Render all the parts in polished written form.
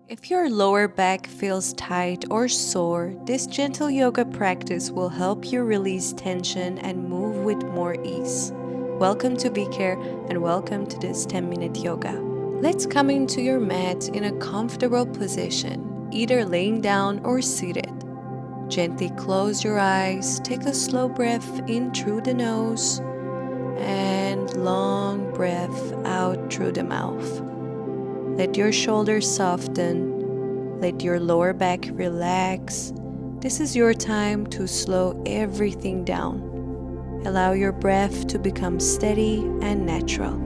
If your lower back feels tight or sore, this gentle yoga practice will help you release tension and move with more ease. Welcome to Be Care and welcome to this 10-minute yoga. Let's come into your mat in a comfortable position, either laying down or seated. Gently close your eyes, take a slow breath in through the nose and long breath out through the mouth. Let your shoulders soften, let your lower back relax. This is your time to slow everything down. Allow your breath to become steady and natural.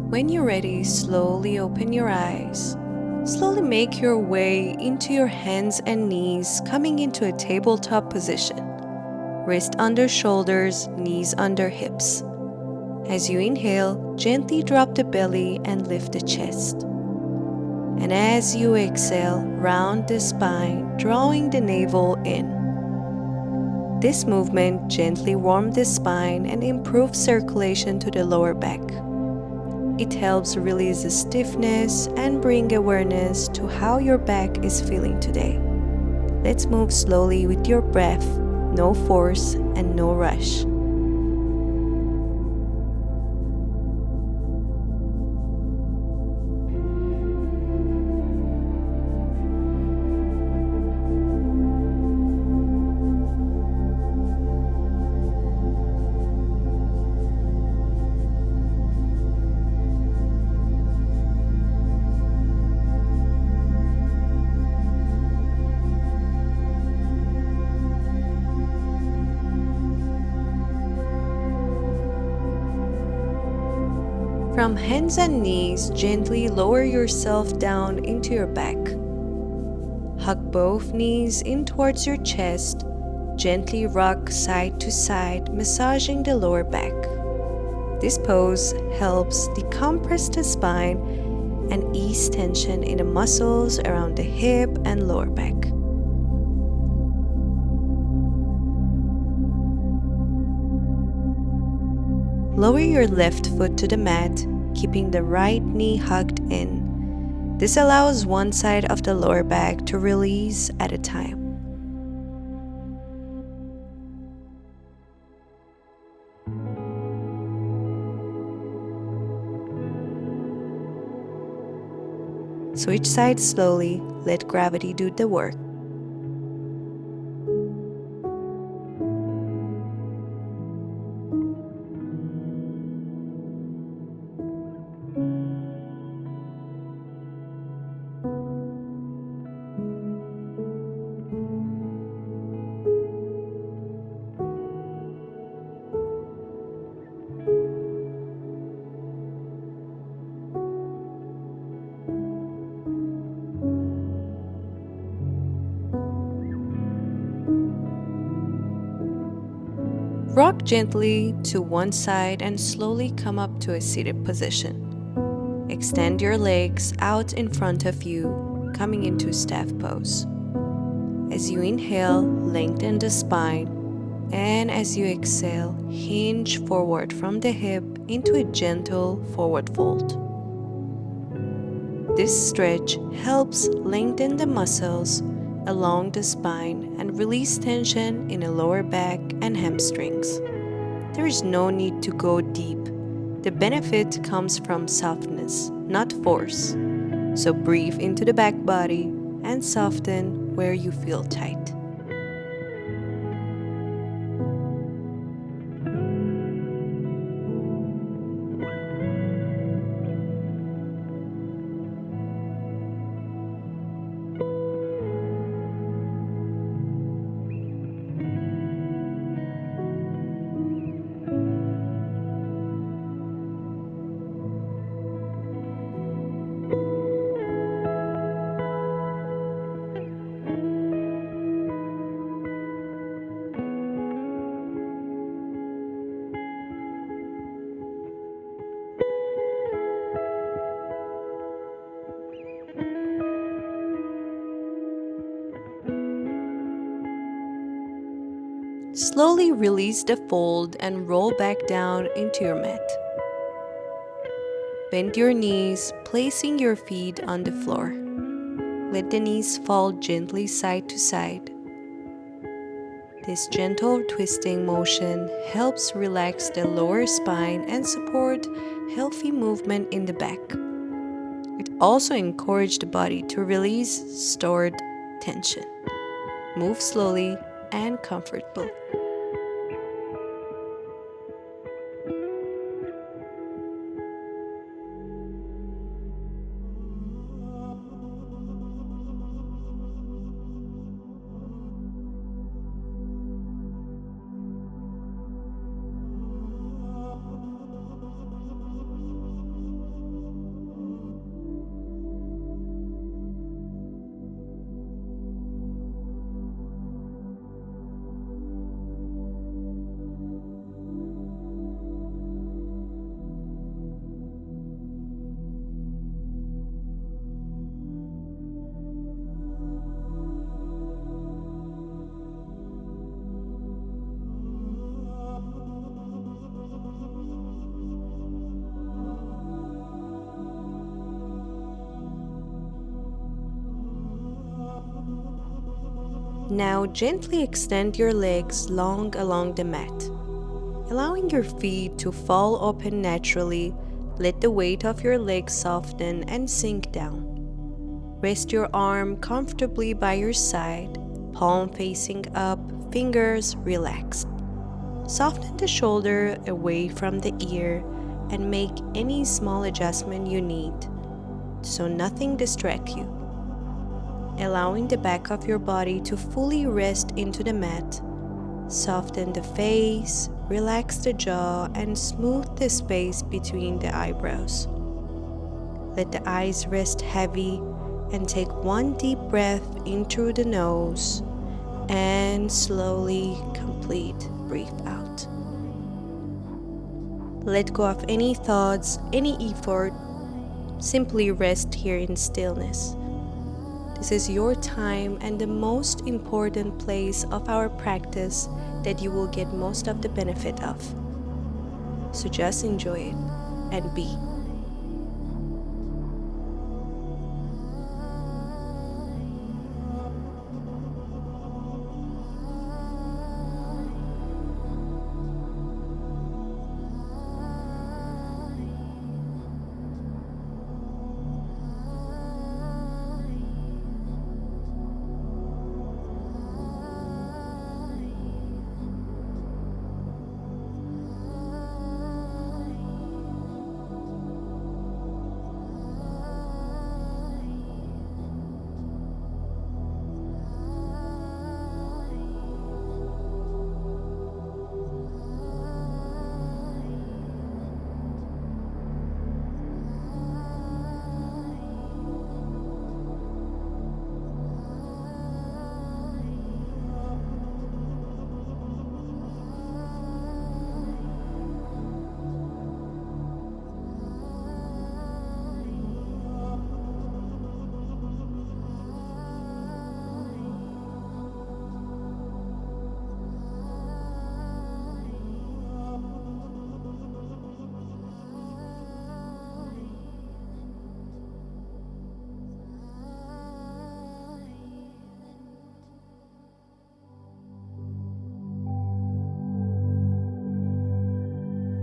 When you're ready, slowly open your eyes. Slowly make your way into your hands and knees, coming into a tabletop position. Wrist under shoulders, knees under hips. As you inhale, gently drop the belly and lift the chest. And as you exhale, round the spine, drawing the navel in. This movement gently warms the spine and improves circulation to the lower back. It helps release the stiffness and bring awareness to how your back is feeling today. Let's move slowly with your breath, no force and no rush. From hands and knees, gently lower yourself down into your back. Hug both knees in towards your chest. Gently rock side to side, massaging the lower back. This pose helps decompress the spine and ease tension in the muscles around the hip and lower back. Lower your left foot to the mat, keeping the right knee hugged in. This allows one side of the lower back to release at a time. Switch sides slowly, let gravity do the work. Rock gently to one side and slowly come up to a seated position. Extend your legs out in front of you, coming into staff pose. As you inhale, lengthen the spine, and as you exhale, hinge forward from the hip into a gentle forward fold. This stretch helps lengthen the muscles along the spine and release tension in the lower back and hamstrings. There is no need to go deep. The benefit comes from softness, not force. So breathe into the back body and soften where you feel tight. Slowly release the fold and roll back down into your mat. Bend your knees, placing your feet on the floor. Let the knees fall gently side to side. This gentle twisting motion helps relax the lower spine and support healthy movement in the back. It also encourages the body to release stored tension. Move slowly and comfortably. Now gently extend your legs long along the mat. Allowing your feet to fall open naturally, let the weight of your legs soften and sink down. Rest your arm comfortably by your side, palm facing up, fingers relaxed. Soften the shoulder away from the ear and make any small adjustment you need so nothing distracts you. Allowing the back of your body to fully rest into the mat. Soften the face, relax the jaw, and smooth the space between the eyebrows. Let the eyes rest heavy and take one deep breath in through the nose and slowly breathe out. Let go of any thoughts, any effort. Simply rest here in stillness. This is your time and the most important place of our practice that you will get most of the benefit of. So just enjoy it and be.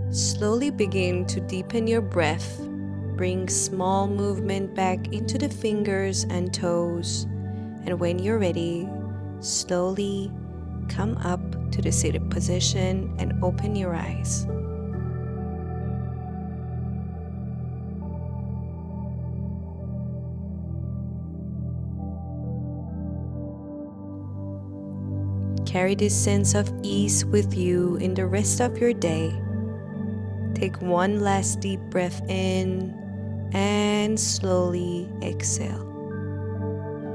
Slowly begin to deepen your breath. Bring small movement back into the fingers and toes. And when you're ready, slowly come up to the seated position and open your eyes. Carry this sense of ease with you in the rest of your day. Take one last deep breath in and slowly exhale.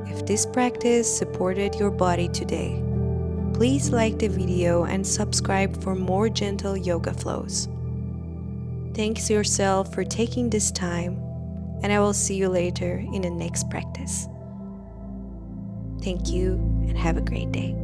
If this practice supported your body today, please like the video and subscribe for more gentle yoga flows. Thanks yourself for taking this time, and I will see you later in the next practice. Thank you and have a great day.